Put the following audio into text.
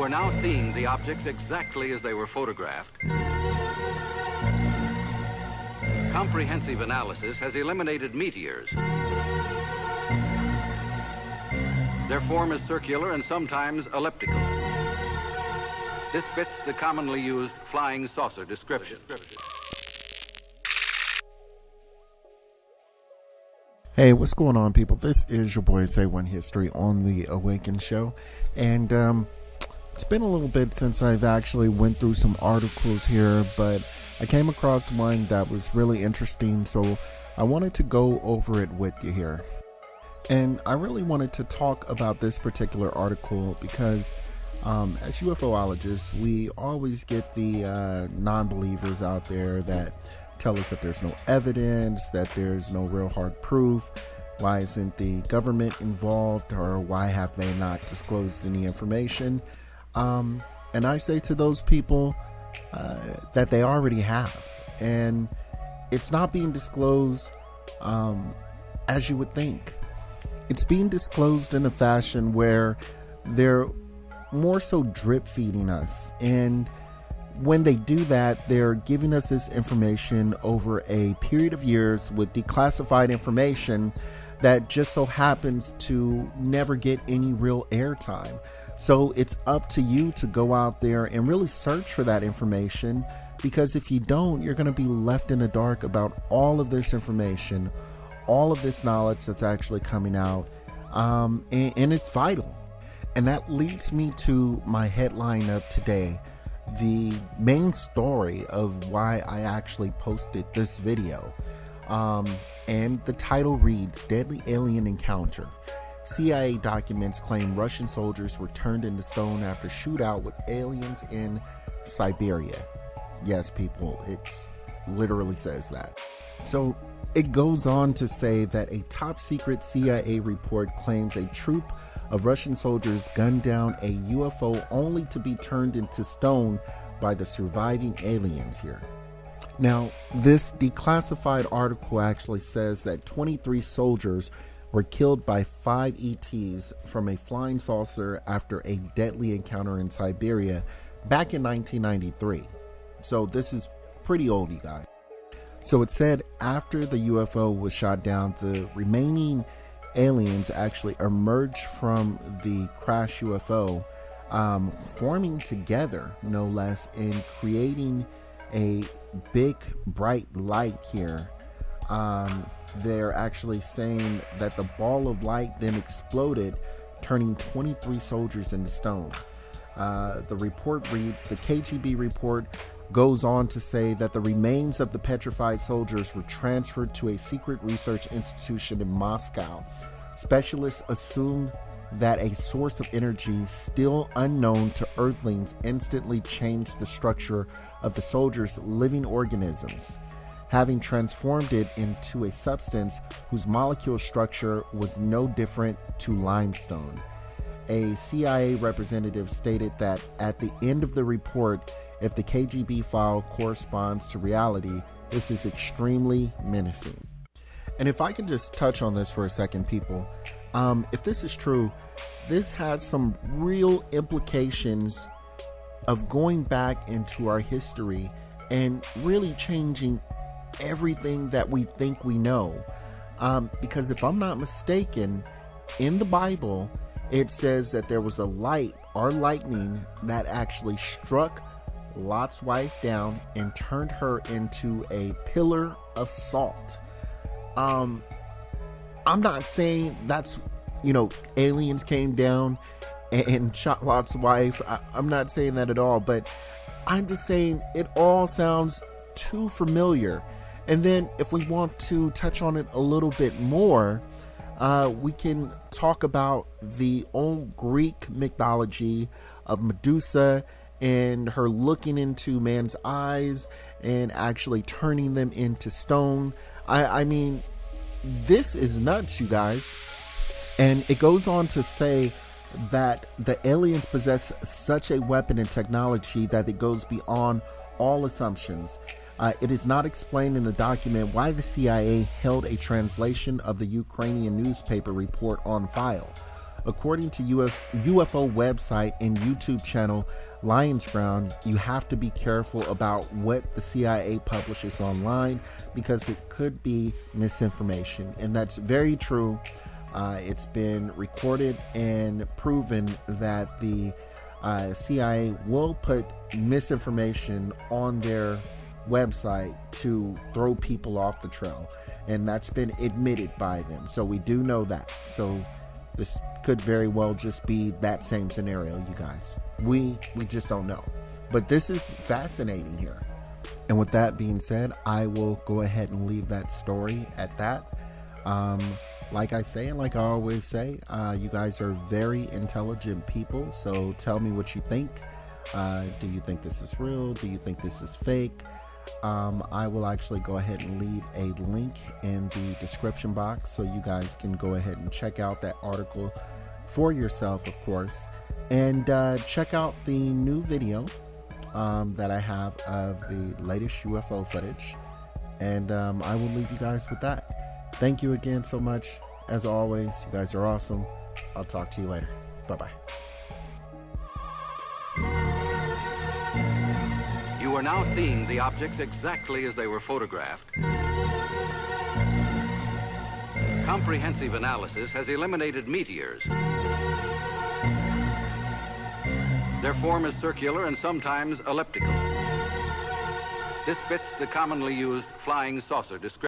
You are now seeing the objects exactly as they were photographed. Comprehensive analysis has eliminated meteors. Their form is circular and sometimes elliptical. This fits the commonly used flying saucer description. Hey, what's going on, people? This is your boy Say1 History on the Awaken Show, and it's been a little bit since I've actually went through some articles here, but I came across one that was really interesting, so I wanted to go over it with you here. And I really wanted to talk about this particular article because as UFOologists, we always get the non-believers out there that tell us that there's no evidence, that there's no real hard proof. Why isn't the government involved, or why have they not disclosed any information? And I say to those people that they already have, and it's not being disclosed as you would think. It's being disclosed in a fashion where they're more so drip feeding us, and when they do that, they're giving us this information over a period of years with declassified information that just so happens to never get any real airtime. So it's up to you to go out there and really search for that information, because if you don't, you're going to be left in the dark about all of this information, all of this knowledge that's actually coming out, and it's vital. And that leads me to my headline of today, the main story of why I actually posted this video. And the title reads, Deadly Alien Encounter. CIA documents claim Russian soldiers were turned into stone after shootout with aliens in Siberia. Yes, people, it literally says that. So it goes on to say that a top secret CIA report claims a troop of Russian soldiers gunned down a UFO only to be turned into stone by the surviving aliens here. Now, this declassified article actually says that 23 soldiers were killed by 5 ETs from a flying saucer after a deadly encounter in Siberia back in 1993. So this is pretty old, you guys. So it said after the UFO was shot down, the remaining aliens actually emerged from the crash UFO, forming together, no less, in creating a big bright light here. They're actually saying that the ball of light then exploded, turning 23 soldiers into stone. The report reads, the KGB report goes on to say that the remains of the petrified soldiers were transferred to a secret research institution in Moscow. Specialists assumed that a source of energy still unknown to Earthlings instantly changed the structure of the soldiers' living organisms, having transformed it into a substance whose molecular structure was no different to limestone. A CIA representative stated that at the end of the report, if the KGB file corresponds to reality, this is extremely menacing. And if I can just touch on this for a second, people, if this is true, this has some real implications of going back into our history and really changing everything that we think we know. Because if I'm not mistaken, in the Bible, it says that there was a light or lightning that actually struck Lot's wife down and turned her into a pillar of salt. I'm not saying that's, aliens came down and shot Lot's wife. I'm not saying that at all, but I'm just saying it all sounds too familiar. And then if we want to touch on it a little bit more, we can talk about the old Greek mythology of Medusa and her looking into man's eyes and actually turning them into stone. I mean, this is nuts, you guys. And it goes on to say that the aliens possess such a weapon and technology that it goes beyond all assumptions. It is not explained in the document why the CIA held a translation of the Ukrainian newspaper report on file. According to UFO website and YouTube channel Lions Ground, you have to be careful about what the CIA publishes online because it could be misinformation. And that's very true. It's been recorded and proven that the CIA will put misinformation on their website to throw people off the trail. And that's been admitted by them. So we do know that. So this could very well just be that same scenario, you guys. We just don't know. But this is fascinating here. And with that being said, I will go ahead and leave that story at that. Like I say, and like I always say, you guys are very intelligent people. So tell me what you think. Do you think this is real? Do you think this is fake? I will actually go ahead and leave a link in the description box so you guys can go ahead and check out that article for yourself, of course, and check out the new video that I have of the latest UFO footage, and I will leave you guys with that. Thank you again so much. As always, you guys are awesome. I'll talk to you later. Bye-bye. You are now seeing the objects exactly as they were photographed. Comprehensive analysis has eliminated meteors. Their form is circular and sometimes elliptical. This fits the commonly used flying saucer description.